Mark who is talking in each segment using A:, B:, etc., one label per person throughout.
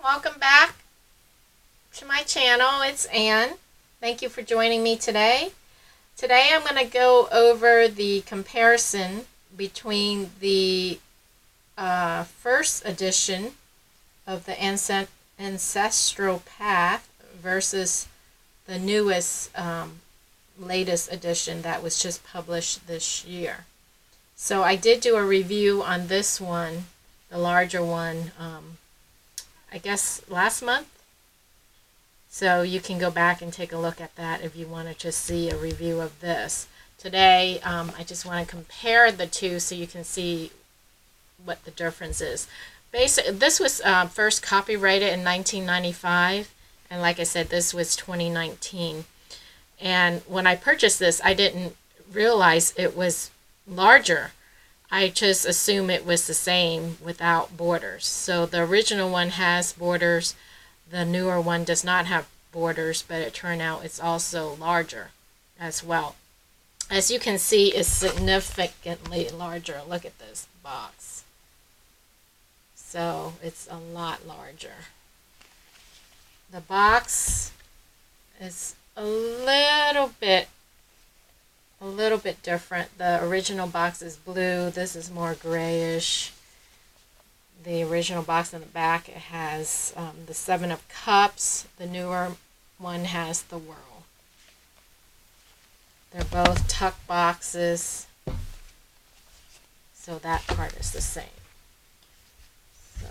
A: Welcome back to my channel. It's Ann. Thank you for joining me today. Today I'm going to go over the comparison between the first edition of the Ancestral Path versus the newest, latest edition that was just published this year. So I did do a review on this one, the larger one, I guess last month. So you can go back and take a look at that if you wanted to see a review of this. Today, I just want to compare the two so you can see what the difference is. Basically, this was first copyrighted in 1995, and like I said, this was 2019. And when I purchased this, I didn't realize it was larger. I just assume it was the same without borders. So the original one has borders. The newer one does not have borders, but it turned out it's also larger as well. As you can see, it's significantly larger. Look at this box. So it's a lot larger. The box is a little bit different. The original box is blue. This is more grayish. The original box in the back, it has the 7 of Cups. The newer one has the World. They're both tuck boxes, so that part is the same. So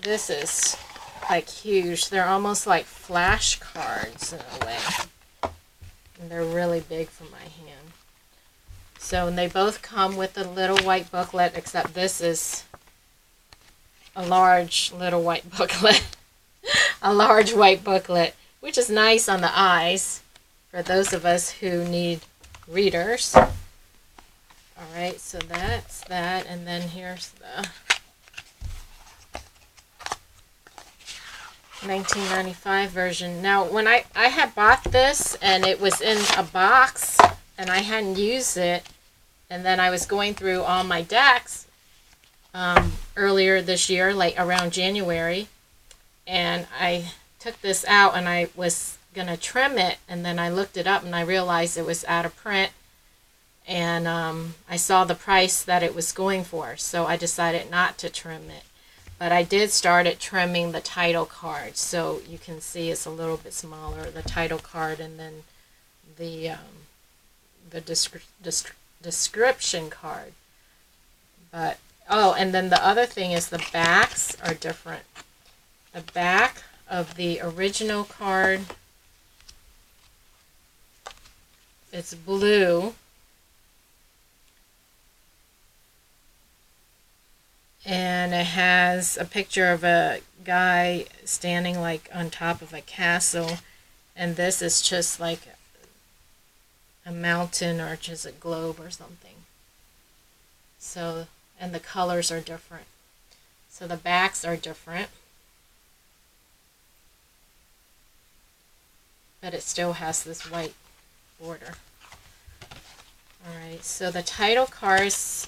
A: this is like huge. They're almost like flashcards in a way. And they're really big for my hand. So and they both come with a little white booklet, except this is a large little white booklet. A large white booklet, which is nice on the eyes for those of us who need readers. Alright, so that's that. And then here's the 1995 version. Now, when I had bought this and it was in a box and I hadn't used it, and then I was going through all my decks earlier this year, like around January, and I took this out and I was going to trim it, and then I looked it up and I realized it was out of print, and I saw the price that it was going for, so I decided not to trim it. But I did start trimming the title card, so you can see it's a little bit smaller, the title card, and then the description card. But oh, and then the other thing is the backs are different. The back of the original card, it's blue. And it has a picture of a guy standing like on top of a castle. And this is just like a mountain or just a globe or something. So, and the colors are different. So the backs are different. But it still has this white border. Alright, so the title cards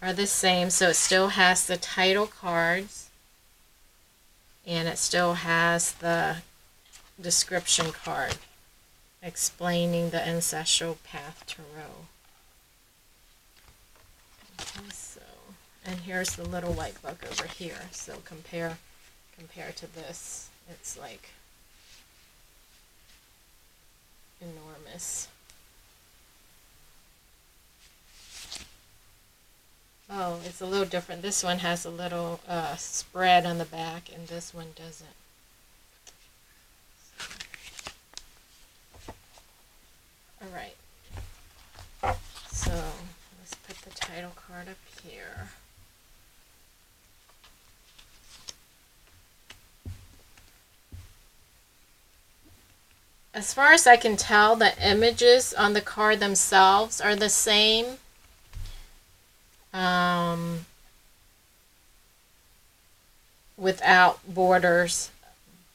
A: are the same, so it still has the title cards and it still has the description card explaining the Ancestral Path Tarot. Okay, so, and here's the little white book over here, so compare to this, it's like enormous. Oh, it's a little different. This one has a little spread on the back, and this one doesn't. Alright. So, let's put the title card up here. As far as I can tell, the images on the card themselves are the same. Without borders,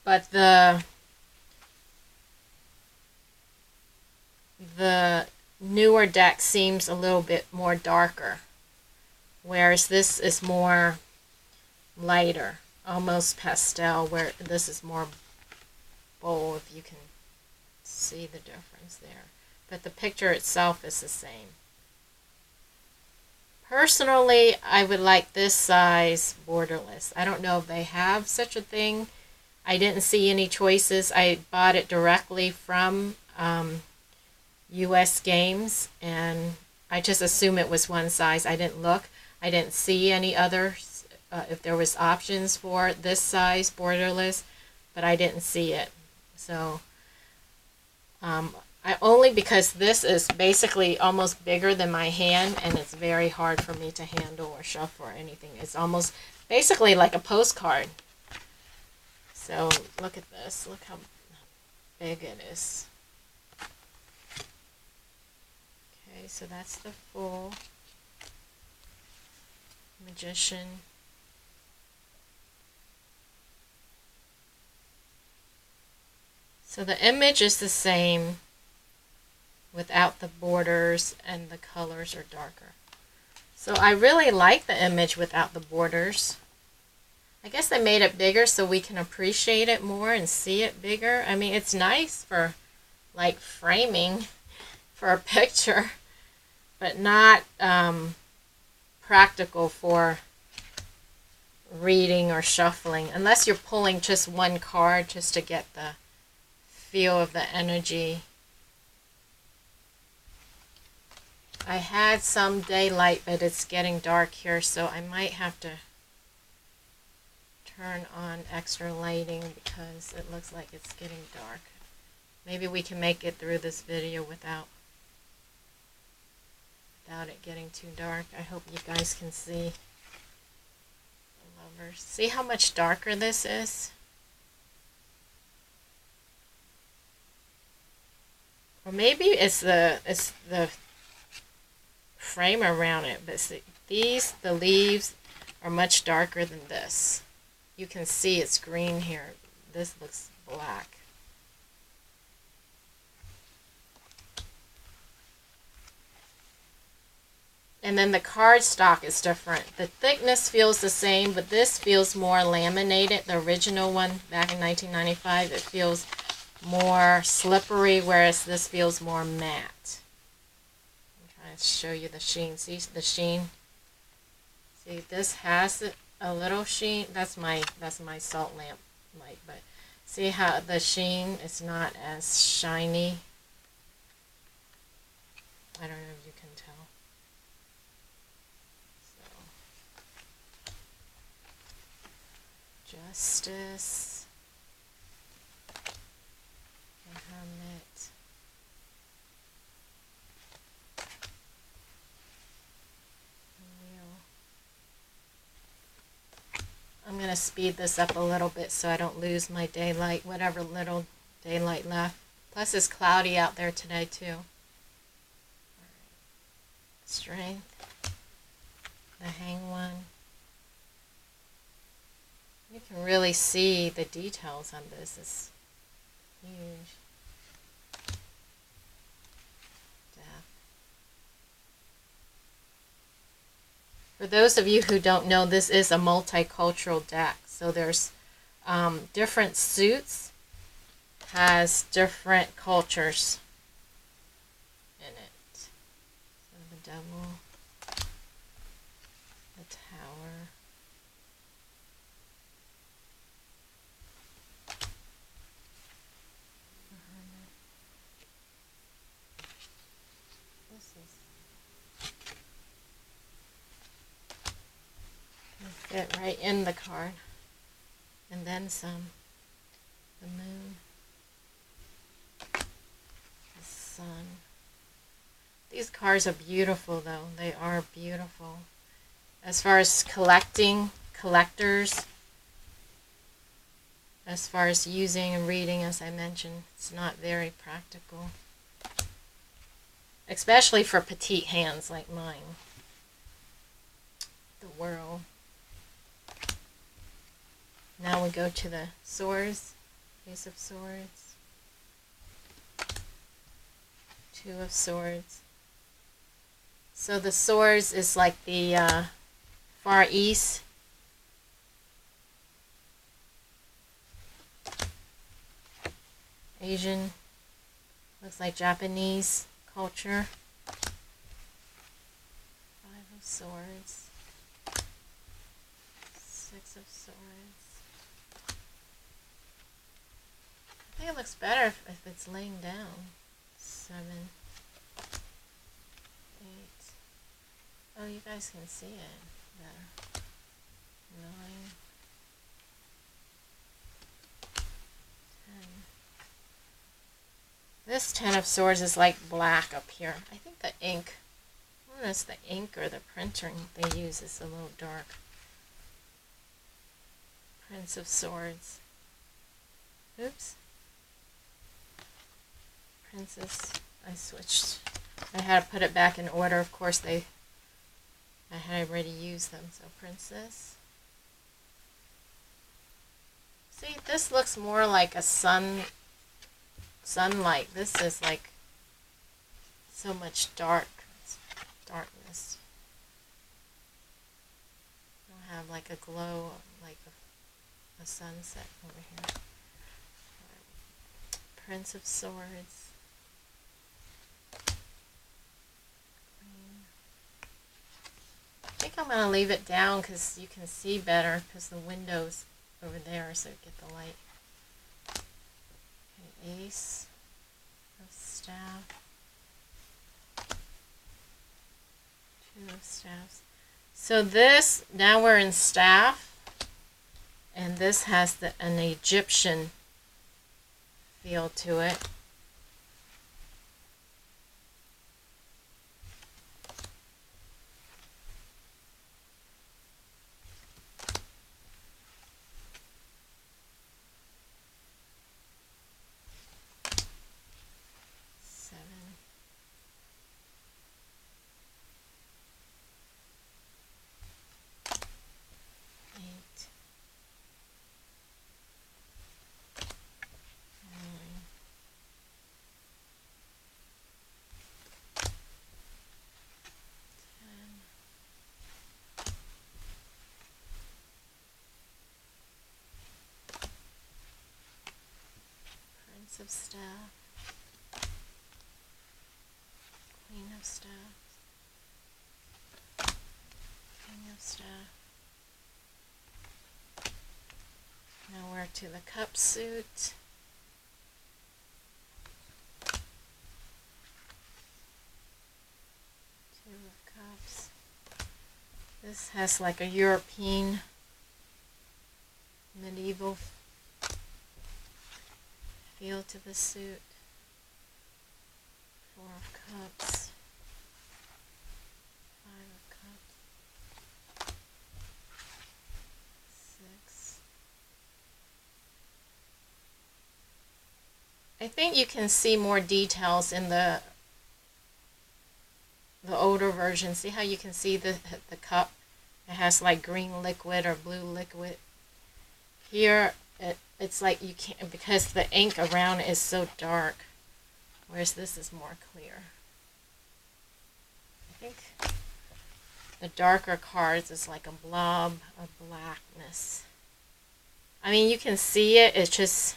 A: but the newer deck seems a little bit more darker. whereas this is more lighter, almost pastel, where this is more bold, if you can see the difference there. But the picture itself is the same. Personally, I would like this size borderless. I don't know if they have such a thing. I didn't see any choices. I bought it directly from U.S. Games, and I just assumed it was one size. I didn't look. I didn't see any others, if there was options for this size borderless, but I didn't see it. So only because this is basically almost bigger than my hand, and it's very hard for me to handle or shuffle or anything. It's almost basically like a postcard. So look at this. Look how big it is. Okay, so that's the full Magician. So the image is the same without the borders, and the colors are darker. So I really like the image without the borders. I guess they made it bigger so we can appreciate it more and see it bigger. I mean, it's nice for like framing for a picture, but not practical for reading or shuffling, unless you're pulling just one card just to get the feel of the energy. I had some daylight, but it's getting dark here, so I might have to turn on extra lighting because it looks like it's getting dark. Maybe we can make it through this video without it getting too dark. I hope you guys can see the lovers. See how much darker this is? Or maybe it's the frame around it, but see, the leaves are much darker than this. You can see it's green here. This looks black. And then the cardstock is different. The thickness feels the same, but this feels more laminated. The original one back in 1995, it feels more slippery, whereas this feels more matte. I'm trying to show you the sheen. See the sheen? See, this has a little sheen. That's my salt lamp light, but see how the sheen is not as shiny. I don't know if you can tell. So, Justice, the Hermit, I'm going to speed this up a little bit so I don't lose my daylight, whatever little daylight left. Plus it's cloudy out there today too. Strength, the Hanged One. You can really see the details on this. It's huge. Death. For those of you who don't know, this is a multicultural deck. So there's different suits, has different cultures in it. So the Devil, the Tower, the Hermit. This is fit right in the card, and then some. The Moon, the Sun. These cards are beautiful, though. They are beautiful. As far as collectors, as far as using and reading, as I mentioned, it's not very practical, especially for petite hands like mine. The World. Now we go to the Swords. Ace of Swords, Two of Swords. So the swords is like the Far East. Asian. Looks like Japanese culture. Five of Swords. Six of Swords. I think it looks better if it's laying down. 7, 8. Oh, you guys can see it better. 9, 10. This 10 of Swords is like black up here. I think the ink, I don't know if it's the ink or the printing they use is a little dark. Prince of Swords. Oops. Princess. I switched. I had to put it back in order. Of course, I had already used them. So Princess. See, this looks more like a sunlight. This is like so much darkness. Don't have like a glow like a sunset over here. Prince of Swords. I think I'm going to leave it down because you can see better because the window's over there, so you get the light. Okay, Ace of Staff. 2 of Staffs. So this, now we're in Staff, and this has an Egyptian feel to it. Of Staff, Queen of Staff, King of Staff. Now we're to the Cup suit. Two of Cups. This has like a European medieval feel to the suit. 4 of Cups. 5 of Cups. 6. I think you can see more details in the older version. See how you can see the cup? It has like green liquid or blue liquid. Here it's like you can't, because the ink around is so dark, whereas this is more clear. I think the darker cards is like a blob of blackness. I mean, you can see it, it's just,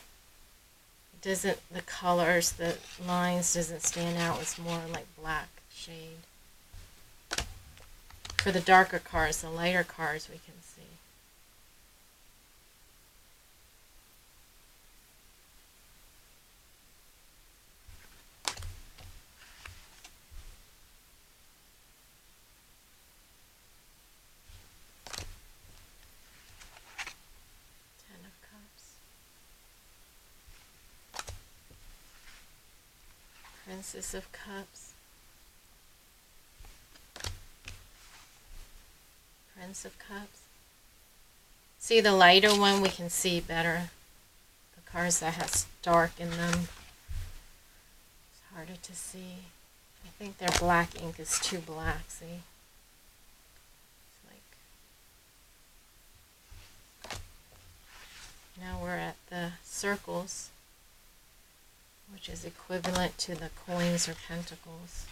A: it doesn't, the colors, the lines doesn't stand out. It's more like black shade. For the darker cards, the lighter cards we can see. Princess of Cups. Prince of Cups. See, the lighter one we can see better. The cards that has dark in them, it's harder to see. I think their black ink is too black, see? It's like... Now we're at the circles, which is equivalent to the coins or pentacles.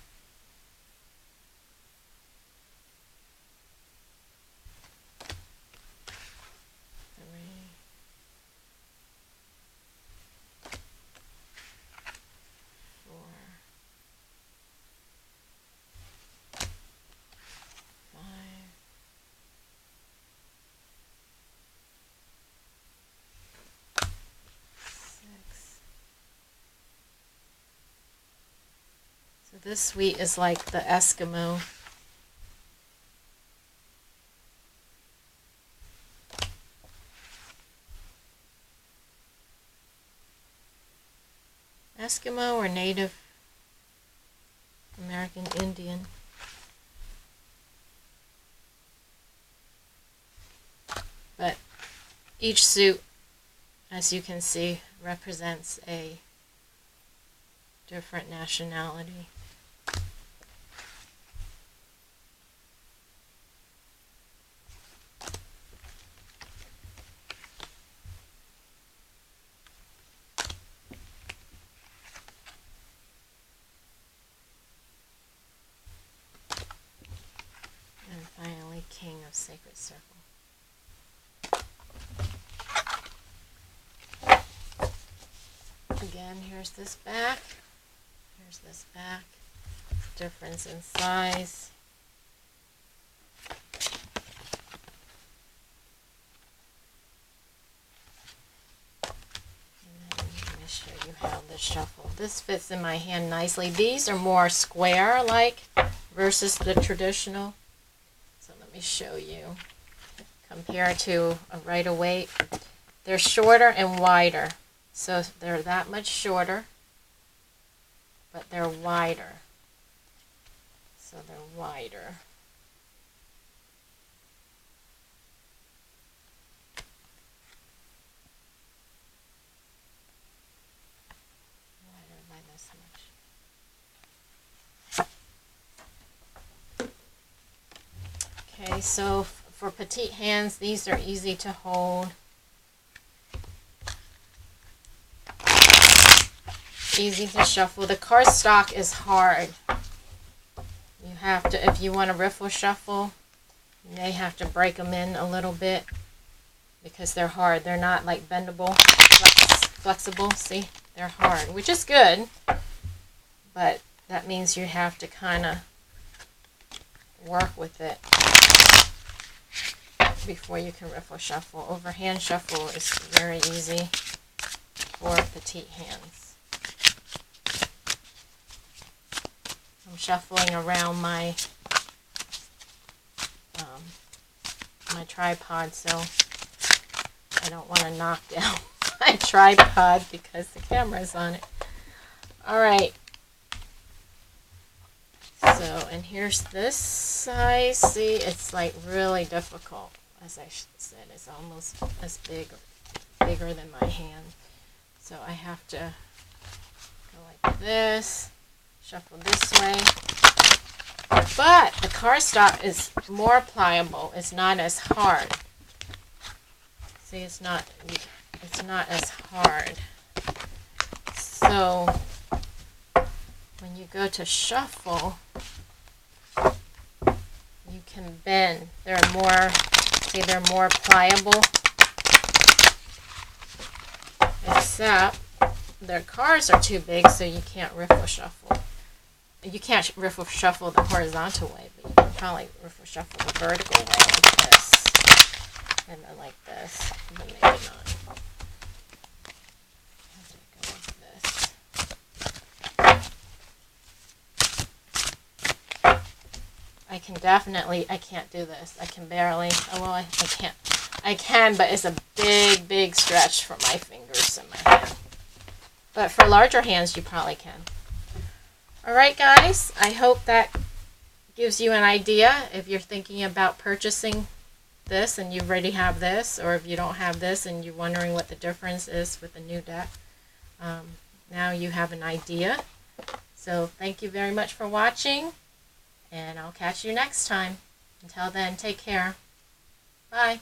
A: This suite is like the Eskimo. Eskimo or Native American Indian. But each suit, as you can see, represents a different nationality. And finally, King of Sacred Circle. Again, here's this back. Here's this back. Difference in size. And then let me show you how this shuffle. This fits in my hand nicely. These are more square-like versus the traditional. So let me show you. Compared to a Rider-Waite, they're shorter and wider. So they're that much shorter, but they're wider. So they're wider. Wider by this much. Okay, so for petite hands, these are easy to hold. Easy to shuffle. The cardstock is hard. You have to, if you want to riffle shuffle, you may have to break them in a little bit because they're hard. They're not like bendable, flexible. See, they're hard, which is good, but that means you have to kind of work with it before you can riffle shuffle. Overhand shuffle is very easy for petite hands. I'm shuffling around my my tripod, so I don't want to knock down my tripod because the camera's on it. Alright. So, and here's this size. See, it's like really difficult. As I said, it's almost as bigger than my hand. So I have to go like this. Shuffle this way, but the cardstock is more pliable. It's not as hard. See, it's not as hard. So when you go to shuffle, you can bend. They're more pliable, except their cards are too big, so you can't riffle shuffle. You can't riffle shuffle the horizontal way, but you can probably riffle shuffle the vertical way like this. And then like this. But maybe not. Go like this. I can't do this. I can barely, I can't. I can, but it's a big stretch for my fingers and my hand. But for larger hands, you probably can. Alright guys, I hope that gives you an idea if you're thinking about purchasing this and you already have this, or if you don't have this and you're wondering what the difference is with the new deck. Now you have an idea. So thank you very much for watching, and I'll catch you next time. Until then, take care. Bye.